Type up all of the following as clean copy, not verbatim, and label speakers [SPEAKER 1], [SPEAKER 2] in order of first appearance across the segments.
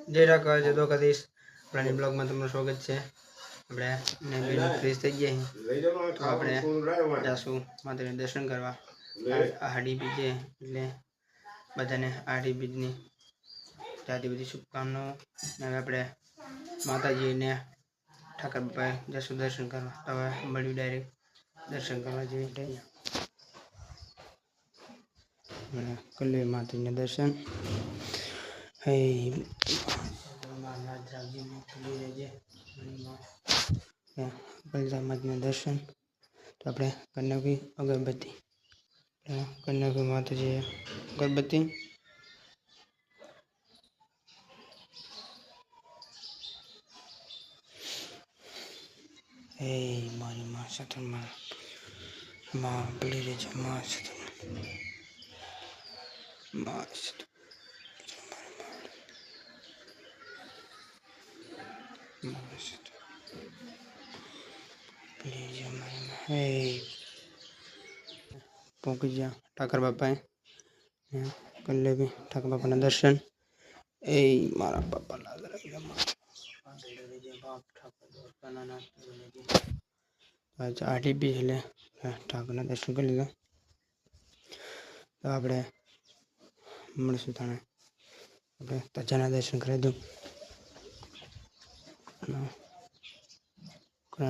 [SPEAKER 1] જય ઠાકર જય દ્વારકાધીશ પ્રાણી બ્લોગમાં તમારું સ્વાગત છે। આપણે ફ્રેશ થઈ ગયા તો આપણે જાશું માતાજીના દર્શન કરવા। આહાડી બીજ એટલે બધાને આહાડી બીજની જાતી બધી શુભકામનાઓ। હવે આપણે માતાજીને ઠાકર બાપાએ જશું દર્શન કરવા। હવે મળ્યું ડાયરેક્ટ દર્શન કરવા જઈએ। કલે માતાજીના દર્શન હે માતાજીના દર્શન તો આપણે કન્યાકી અગરબત્તી કન્યાકી માતાજી અગરબત્તી હે મારી માં સતન માં પડી રહે છે માં સતન માં સતન पहुंच गया ठाकर बापा कर ले भी ठाकर बापा ना दर्शन ए मारा बापा आठी भी है ठाकर ना दर्शन कर लीधा तो आपणे मळशुं थाणे आपणे तजाना दर्शन करावी दूं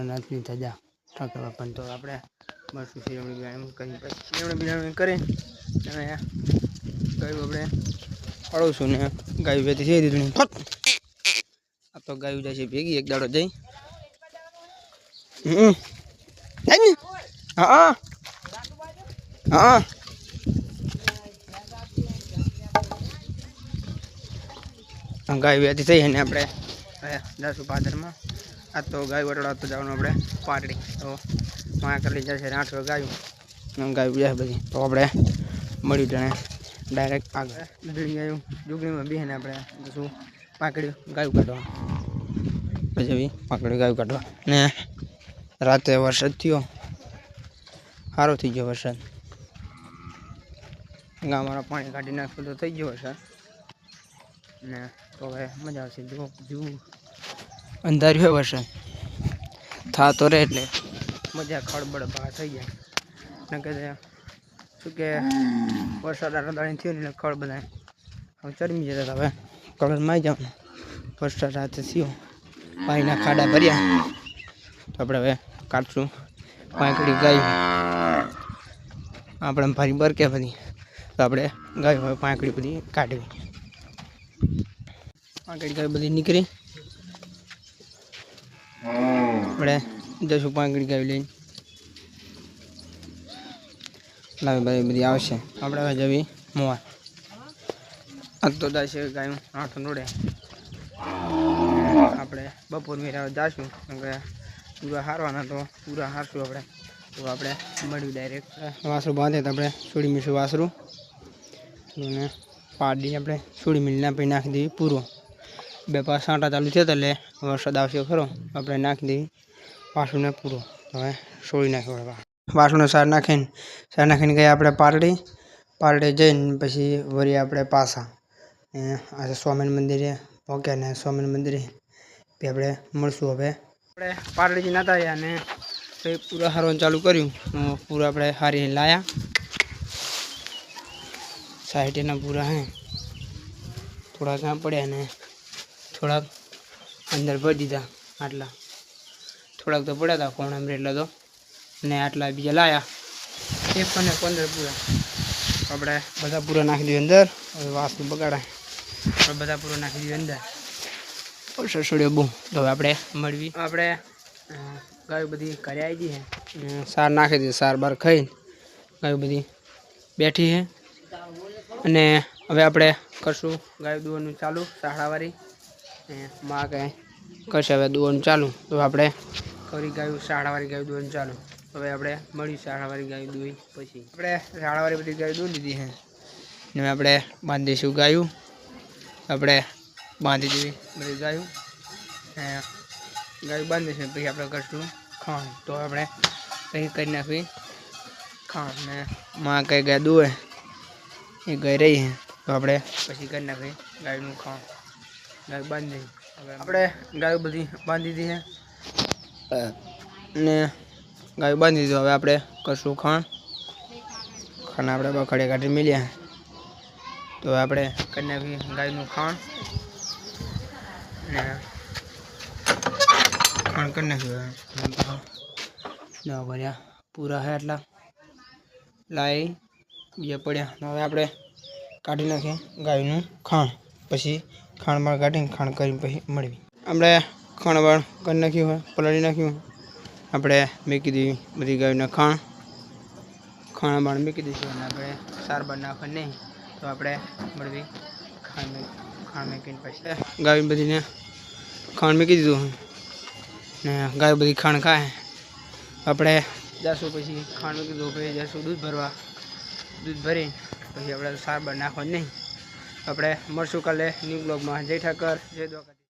[SPEAKER 1] नाथनी तजा ठाकर बापा तो आपणे मस्त शिरवणी बिराणी करी शिरवणी बिराणी करी गाय अपने पड़ोशू ने गाय वेती से दीधी आ तो गाय जाए भेगी एक दाड़ो जई हाँ हाँ गाय वेती थी ने अपने जासू पादर में आ तो गाय वटड़ा तो जाओ अपने पाटड़ी तो वहाँ कर ली जाए 8 गाय गाय जाए बधी तो अपने मड़ी जाने डायरेक्ट आगे जुगड़ी गाय जुगड़ी में भी है ने अपने जसू पाकड़ी गाय काटवा પછી भी पाकड़ी गाय काटवा ने राते वरसाद थयो सारो थी गयो वरसाद गामवाळा पाणी काढी नाख्यो तो थई गयो वरसाद ने तो હવે મજા આવશે જો અંધાર્યું હોય વરસાદ था तो रे એટલે मजा खड़बड़ बहा थी जाए न के शू के वरसाद दाड़ी थो ने खड़ बधा हम चरमी जता हमें कलर में जाओ वरसाद रात थो पानी खाड़ा भरिया तो अपने हमें काटशू पाकड़ी गाय अपने भारी बरके बधी तो अपने गाय पाकड़ी बधी काढ़ी पाकड़ी गाय बधी निकली अपने जशु पाकड़ी गाय लई लावे भाई बधी आवशे अपने हवे जवी मोवा आज तो जाशे गायों आठ नोड़े अपने बपोर मेरा जाशू पूरा हारवाना तो पूरा हारशू अपने तो अपने मळ्યું डायरेक्ट वासरू बांधे तो अपने सूड़ी मीठू वासरू ने पाड़ी अपने सूड़ी मिलना पे नाखी दी पूरो 2-5 साँटा चालू थे तो वरसाद आवशे खरो अपने नाखी दी वासरू ने पूरो तो हवे सोड़ी नाख्यो वासरू ने सार नाखीने गया अपने पारडे जईने पछी वरी अपने पासा आज स्वामी मंदिर पहुंचा ने स्वामी मंदिर पे अपने मळशुं हवे अपने पारडी नता आया ने पूरा हारवानुं चालू कर्युं पूरा अपने हारी लाया साइडना पूरा है थोड़ा क्या पड़ा ने थोड़ा अंदर भरी दीधा आटला थोड़ा तो पड़ा था कोण में एटला तो ने आटला बीजा लाया 1 ने 15 पूरा अपने बधा पूरा नाखी दियो अंदर वास्तु बगाड़ा बधा पूरा नाखी दियो अंदर और ससुड़ियो बू तो अपने मळवी अपने गाय बधी घरे आई गई है सार नाखी दी सार बार खाई गाय बधी बैठी है अने हवे आपणे करशुं गाय दुहવાનું चालू साहड़ावारी माँ कहे करशे हवे दुहવાનું चालू तो आपणे करी गाय साहड़ावारी गाय दुहવાનું चालू हवे आपणे मळी साहड़ावारी गाय दुही पछी आपणे साहड़ावारी बधी गाय दुही लीधी है ने आपणे बांधी दईशुं गायूं आपणे बांधी दीधी बधी गायूं गाय बांधी दईशुं पछी आपणे करशुं खाण तो आपणे पछी करी नाखवी खाण ने माँ कहे गाय दुहे ये गाय रही है तो अपने पछी कर नाखी गायनु खाण ગાય બાંધી હવે આપણે ગાયો બધી બાંધી દીધી છે ને ગાયો બાંધી દીધું. હવે આપણે કરશું ખાણ આપણે બખડે કાઢી મળ્યા તો આપણે કરી નાખીએ ગાયનું ખાણ ને ખાણ કરી નાખ્યું. ભર્યા પૂરા છે એટલા લાઈ બીજા પડ્યા. હવે આપણે કાઢી નાખીએ ગાયનું ખાણ. પછી ખાણબાણ કાઢીને ખાણ કરીને પછી મળવી. આપણે ખાણબાણ કરી નાખ્યું હોય પલાળી નાખ્યું. આપણે મૂકી દીધી બધી ગાયના ખાણાબાણ મૂકી દઈશું અને આપણે સાર બાર નાખવા નહીં તો આપણે મળવી ખાણ મૂકીને પછી ગાય બધીને ખાણ મૂકી દીધું ને ગાય બધી ખાણ ખાય. આપણે જઈશું પછી ખાણ મૂકી દીધું પછી જઈશું દૂધ ભરવા. દૂધ ભરીને પછી આપણે સાર બાર નાખવા નહીં. આપણે મળશું કાલે ન્યૂ બ્લોગમાં. જય ઠાકર, જય દ્વારકા.